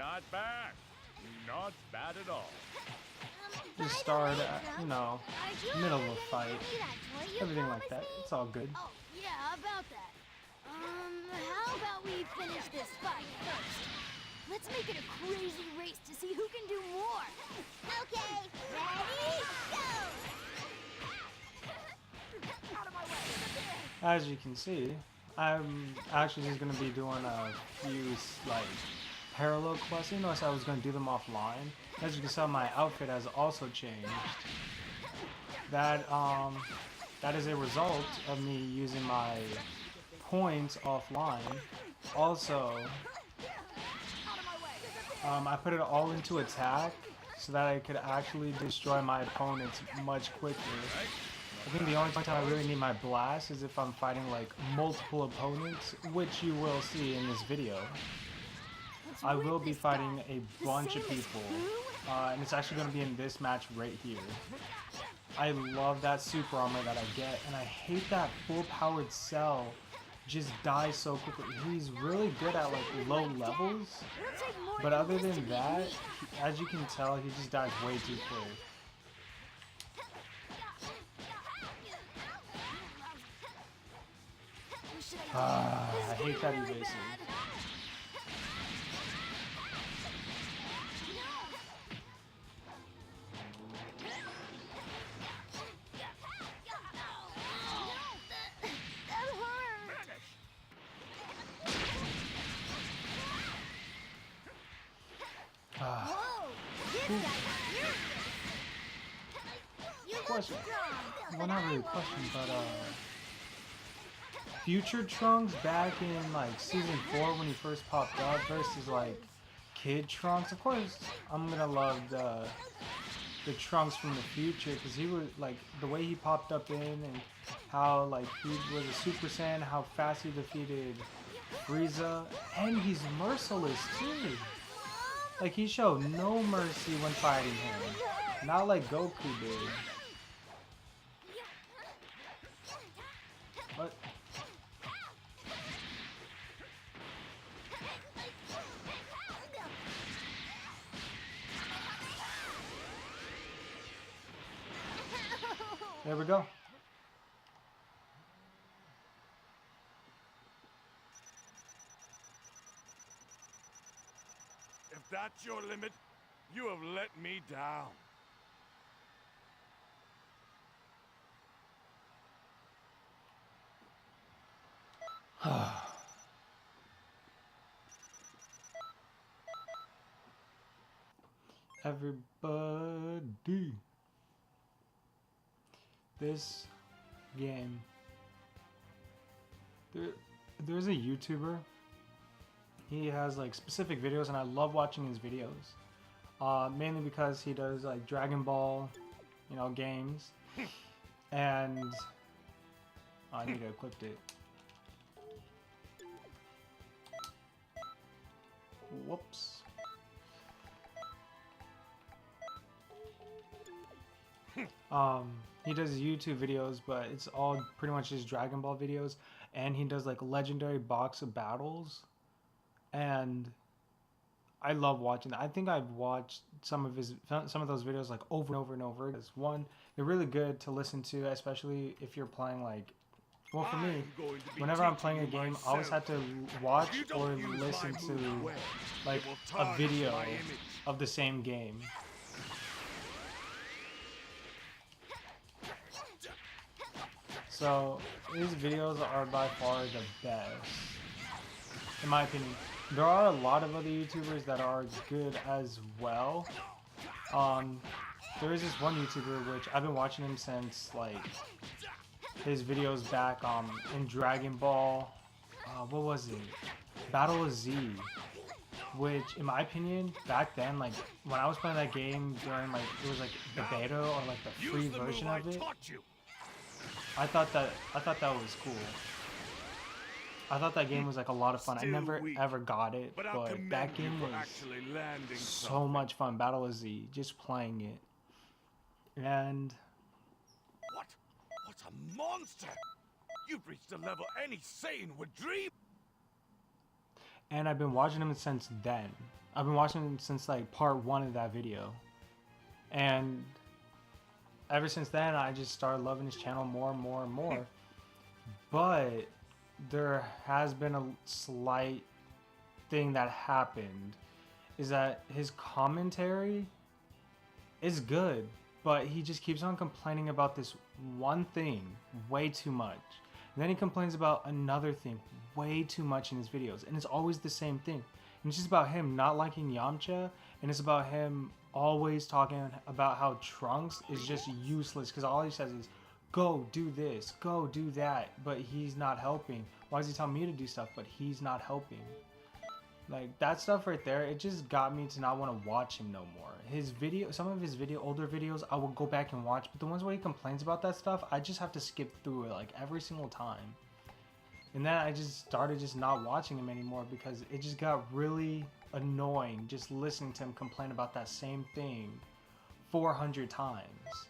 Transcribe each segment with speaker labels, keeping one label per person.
Speaker 1: Not bad. Not bad at all.
Speaker 2: Just start at, you know, middle of a fight. Everything like that. It's all good.
Speaker 3: Oh, yeah, about that. How about we finish this fight first? Let's make it a crazy race to see who can do more. Okay, ready, go! Out of my way.
Speaker 2: As you can see, I'm actually just going to be doing a few, like, parallel quests. You notice I was going to do them offline. As you can tell, my outfit has also changed. That is a result of me using my points offline. Also, I put it all into attack so that I could actually destroy my opponents much quicker. I think the only time I really need my blast is if I'm fighting like multiple opponents, which you will see in this video. I will be fighting a bunch of people, and it's actually going to be in this match right here. I love that super armor that I get, and I hate that full-powered Cell just dies so quickly. He's really good at like low levels, but other than that, as you can tell, he just dies way too quick. I hate that evasive. Question. Well, not really a question, but Future Trunks back in like season 4 when he first popped up versus like Kid Trunks. Of course, I'm gonna love the Trunks from the future because he was like the way he popped up in and how like he was a Super Saiyan, how fast he defeated Frieza, and he's merciless too. Like he showed no mercy when fighting him, not like Goku did. What? There we go.
Speaker 1: If that's your limit, you have let me down.
Speaker 2: Everybody, this game, there's a YouTuber. He has like specific videos, and I love watching his videos, mainly because he does like Dragon Ball, you know, games, and I need to equip it. Whoops. He does YouTube videos, but it's all pretty much just Dragon Ball videos, and he does like legendary box of battles, and I love watching that. I think I've watched some of those videos like over and over and over. It's one, they're really good to listen to, especially if you're playing like, well, for me, whenever I'm playing a game, I always have to watch or listen to like a video of the same game. So his videos are by far the best, in my opinion. There are a lot of other YouTubers that are good as well. There is this one YouTuber which I've been watching him since like his videos back in Dragon Ball. What was it? Battle of Z. Which, in my opinion, back then, like when I was playing that game during like it was like the beta or like the free version of it. I thought that was cool. I thought that game was like a lot of fun. I never ever got it, but that game was so much fun. Battle of Z, just playing it. And
Speaker 1: What a monster! You've reached a level any Saiyan would dream.
Speaker 2: And I've been watching him since then. I've been watching since like part 1 of that video, and ever since then I just started loving his channel more and more and more. But there has been a slight thing that happened, is that his commentary is good, but he just keeps on complaining about this one thing way too much. And then he complains about another thing way too much in his videos, and it's always the same thing. And it's just about him not liking Yamcha, and it's about him always talking about how Trunks is just useless, because all he says is, go do this, go do that, but he's not helping. Why is he telling me to do stuff, but he's not helping? Like, that stuff right there, it just got me to not want to watch him no more. His video, some of his older videos, I will go back and watch, but the ones where he complains about that stuff, I just have to skip through it, like, every single time. And then I just started just not watching him anymore, because it just got really annoying just listening to him complain about that same thing 400 times.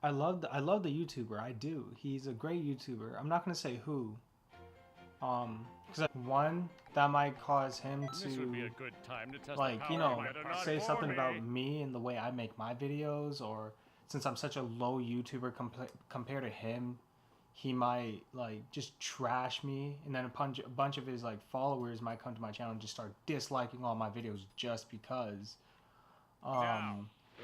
Speaker 2: I love the YouTuber, I do. He's a great YouTuber. I'm not gonna say who. Because one, that might cause him to,
Speaker 1: This would be a good time to test
Speaker 2: like,
Speaker 1: the
Speaker 2: you
Speaker 1: power
Speaker 2: know,
Speaker 1: of my
Speaker 2: say something
Speaker 1: Transforming.
Speaker 2: about me and the way I make my videos, or since I'm such a low YouTuber compared to him, he might like just trash me, and then a bunch of his like followers might come to my channel and just start disliking all my videos just because.
Speaker 1: Now,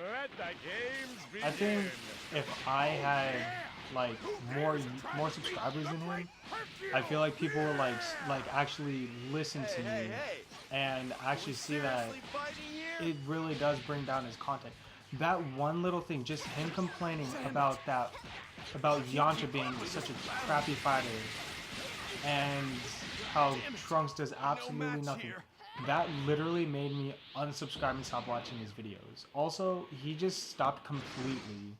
Speaker 1: let the games begin.
Speaker 2: I think if I had like more subscribers than him, I feel like people would like actually listen to me and actually see that it really does bring down his content. That one little thing, just him complaining about Yamcha being such a crappy fighter and how Trunks does absolutely nothing. That literally made me unsubscribe and stop watching his videos. Also, he just stopped completely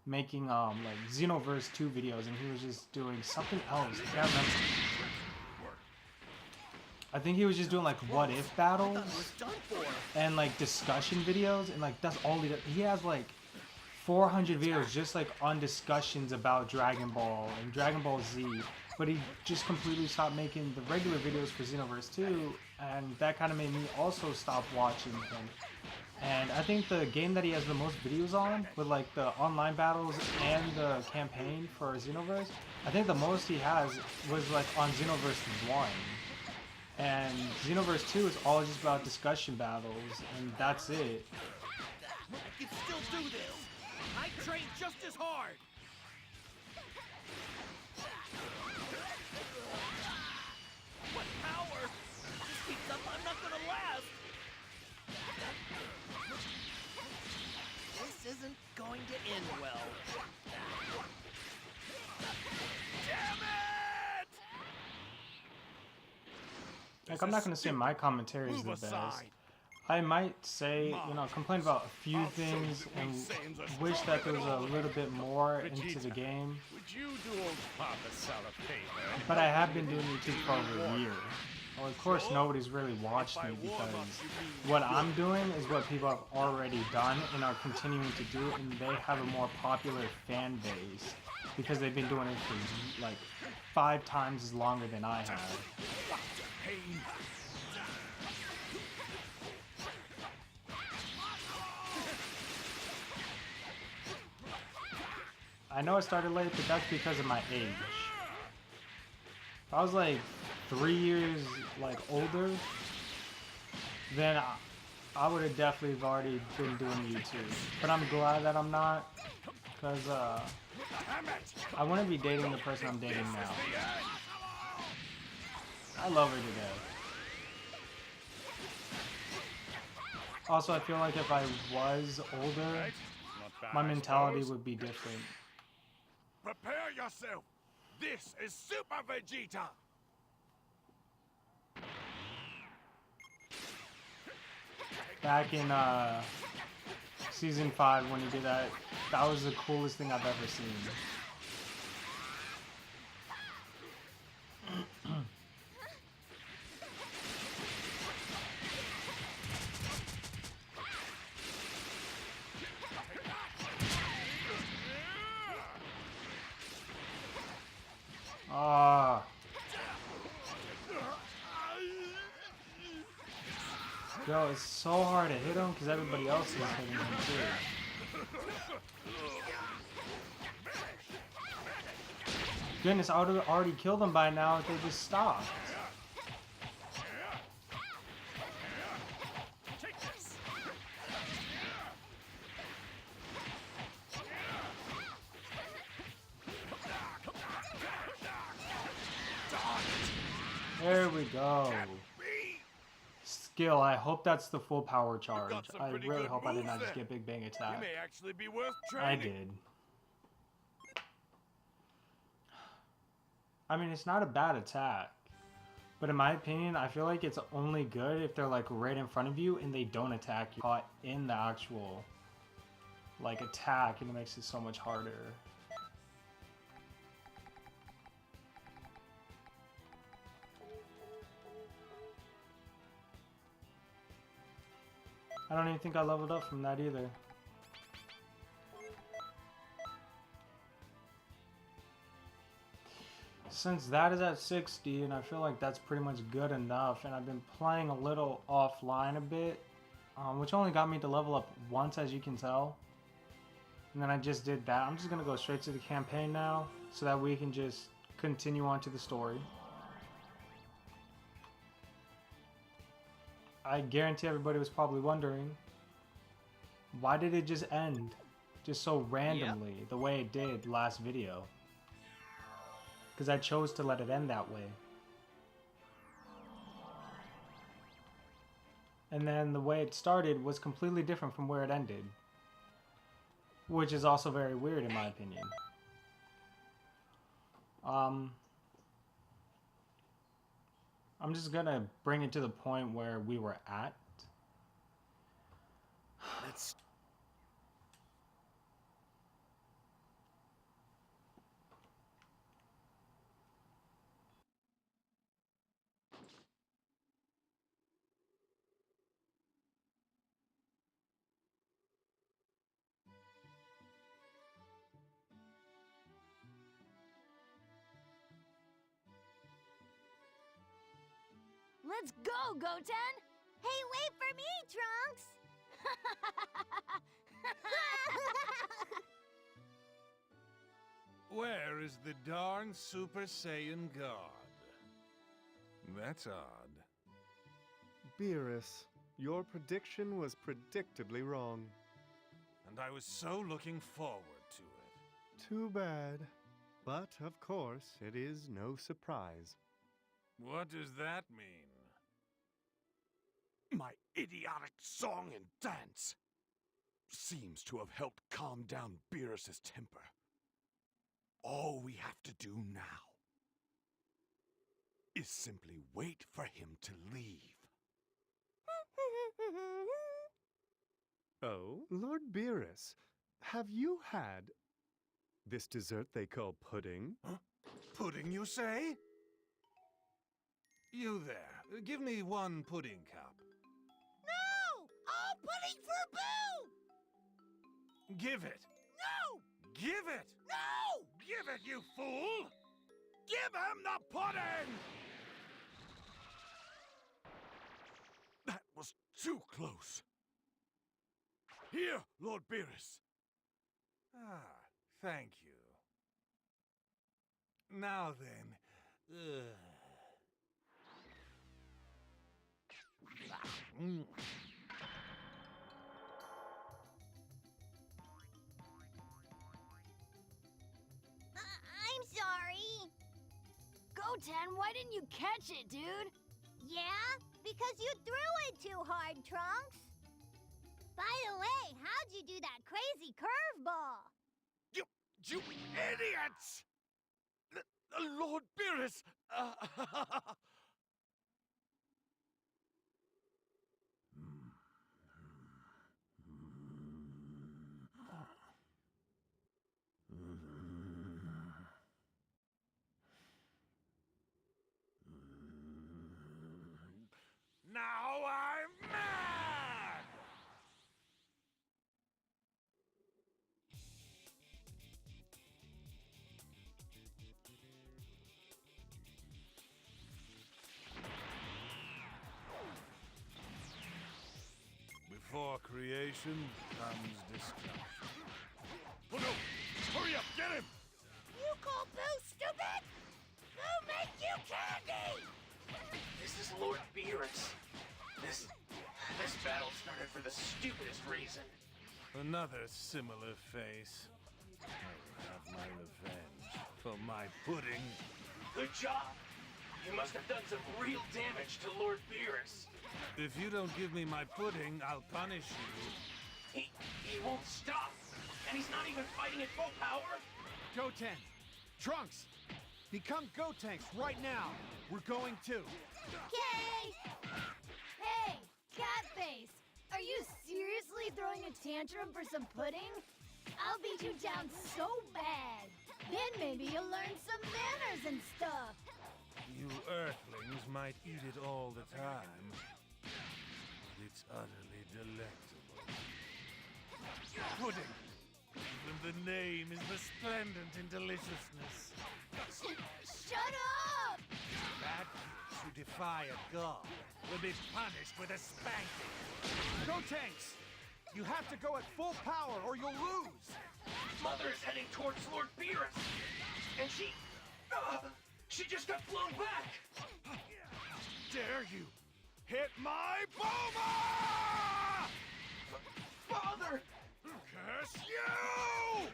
Speaker 2: making like Xenoverse 2 videos, and he was just doing something else. I can't remember. I think he was just doing like what if battles and like discussion videos, and like that's all he does. He has like 400 videos just like on discussions about Dragon Ball and Dragon Ball Z, but he just completely stopped making the regular videos for Xenoverse 2, and that kind of made me also stop watching him. And I think the game that he has the most videos on, with like the online battles and the campaign for Xenoverse, I think the most he has was like on Xenoverse 1. And Xenoverse 2 is all just about discussion battles, and that's it.
Speaker 1: I can still do this. I train just as hard. What power? This keeps up, I'm not gonna last. This isn't going to end well. Damn it!
Speaker 2: Like, I'm not gonna say my commentary is the best. I might say, you know, complain about a few things and wish that there was a little bit more into the game.
Speaker 1: Would you do old Papa Sal a favor?
Speaker 2: But I have been doing YouTube for over a year. Well, of course, nobody's really watched me because what I'm doing is what people have already done and are continuing to do, and they have a more popular fan base because they've been doing it for like 5 times as longer than I have. I know I started late, but that's because of my age. If I was like 3 years like older, then I would have definitely have already been doing YouTube. But I'm glad that I'm not, because I wouldn't be dating the person I'm dating now. I love her to death. Also, I feel like if I was older, my mentality would be different.
Speaker 1: Prepare yourself. This is Super Vegeta.
Speaker 2: Back in season 5 when he did that, that was the coolest thing I've ever seen. Yo, it's so hard to hit him because everybody else is hitting him too. Goodness, I would have already killed him by now if they just stopped. There we go. Skill, I hope that's the full power charge. I really hope I did not just get Big Bang
Speaker 1: You
Speaker 2: attack.
Speaker 1: may actually be worth
Speaker 2: I
Speaker 1: training.
Speaker 2: did. I mean, it's not a bad attack. But in my opinion, I feel like it's only good if they're like right in front of you and they don't attack you. Caught in the actual like attack, and it makes it so much harder. I don't even think I leveled up from that either. Since that is at 60, and I feel like that's pretty much good enough, and I've been playing a little offline a bit, which only got me to level up once, as you can tell. And then I just did that. I'm just going to go straight to the campaign now, so that we can just continue on to the story. I guarantee everybody was probably wondering, why did it just end just so randomly the way it did last video? Because I chose to let it end that way. And then the way it started was completely different from where it ended, which is also very weird in my opinion. I'm just gonna bring it to the point where we were at.
Speaker 1: Let's...
Speaker 3: Let's go, Goten! Hey, wait for me, Trunks!
Speaker 1: Where is the darn Super Saiyan God? That's odd.
Speaker 4: Beerus, your prediction was predictably wrong.
Speaker 1: And I was so looking forward to it.
Speaker 4: Too bad. But, of course, it is no surprise.
Speaker 1: What does that mean? My idiotic song and dance seems to have helped calm down Beerus's temper. All we have to do now is simply wait for him to leave.
Speaker 4: Oh, Lord Beerus, have you had this dessert they call pudding?
Speaker 1: Huh? Pudding, you say? You there, give me one pudding cup.
Speaker 3: No! All pudding for Boo!
Speaker 1: Give it!
Speaker 3: No!
Speaker 1: Give it!
Speaker 3: No!
Speaker 1: Give it, you fool! Give him the pudding! That was too close. Here, Lord Beerus. Ah, thank you. Now then,
Speaker 3: I'm sorry. Goten, why didn't you catch it, dude? Yeah, because you threw it too hard, Trunks. By the way, how'd you do that crazy curveball?
Speaker 1: You idiots! Lord Beerus! Now I'm mad! Congratulation comes destruction. Oh no! Hurry up, get him!
Speaker 3: You call Boo stupid? Boo make you candy!
Speaker 5: This is Lord Beerus. This battle started for the stupidest reason.
Speaker 1: Another similar face. I'll have my revenge for my pudding.
Speaker 5: Good job. You must have done some real damage to Lord Beerus.
Speaker 1: If you don't give me my pudding, I'll punish you.
Speaker 5: He won't stop. And he's not even fighting at full power.
Speaker 6: Goten! Trunks! Become Gotenks right now! We're going to!
Speaker 3: Okay! Hey, Catface! Are you seriously throwing a tantrum for some pudding? I'll beat you down so bad! Then maybe you'll learn some manners and stuff!
Speaker 1: You Earthlings might eat it all the time, but it's utterly delectable. Pudding! Even the name is resplendent in deliciousness.
Speaker 3: Shut up!
Speaker 1: Bad kids who defy a god will be punished with a spanking.
Speaker 6: Gotenks! You have to go at full power or you'll lose!
Speaker 5: Mother is heading towards Lord Beerus. And she just got blown back.
Speaker 1: Dare you hit my Boma!
Speaker 5: Father!
Speaker 1: Curse you!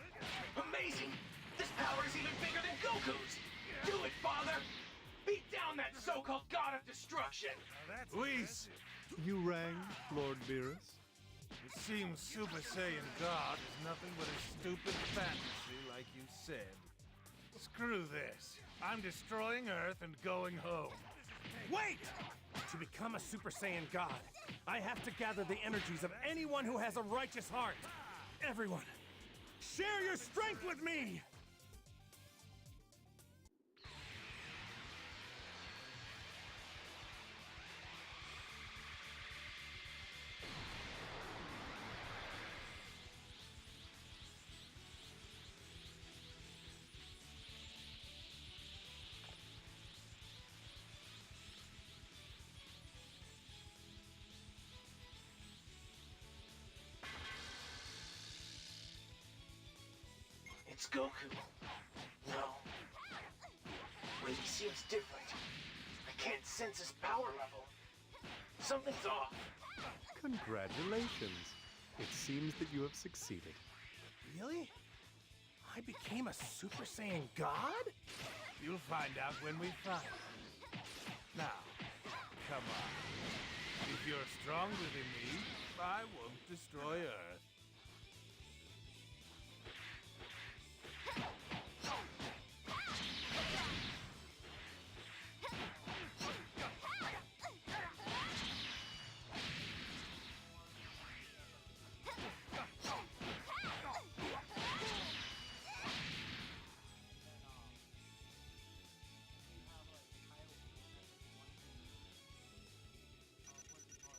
Speaker 5: Amazing! This power is even bigger than Goku's! Do it, Father! Beat down that so-called god of destruction!
Speaker 1: Whis!
Speaker 4: You rang, Lord Beerus?
Speaker 1: It seems Super Saiyan God is nothing but a stupid fantasy, like you said. Screw this. I'm destroying Earth and going home.
Speaker 6: Wait! To become a Super Saiyan God, I have to gather the energies of anyone who has a righteous heart. Everyone, share your strength with me!
Speaker 5: It's Goku. No. Wait, he seems different. I can't sense his power level. Something's off.
Speaker 4: Congratulations. It seems that you have succeeded.
Speaker 6: Really? I became a Super Saiyan God?
Speaker 1: You'll find out when we fight. Now, come on. If you're stronger than me, I won't destroy Earth.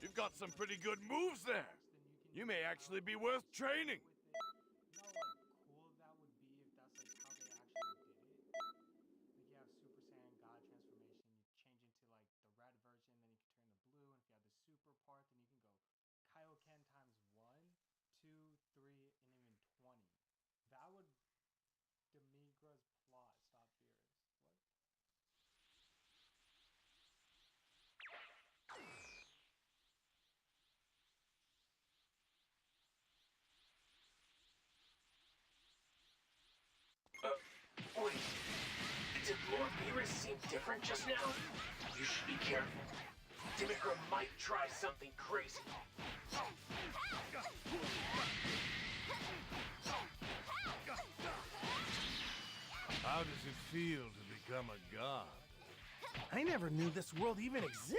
Speaker 1: You've got some pretty good moves there. You may actually be worth training.
Speaker 2: You know how cool that would be if that's like how they actually did it? Like you have Super Saiyan God transformation, you change into like the red version, then you can turn the blue, and if you have the super part, then you can go Kaioken times 1, 2, 3, and even 20. That would Demigra's plot. Stop Beerus. What?
Speaker 5: Wait. Did Lord Beerus seem different just now? You should be careful. Demigra might try something crazy.
Speaker 1: How does it feel to become a god?
Speaker 6: I never knew this world even existed.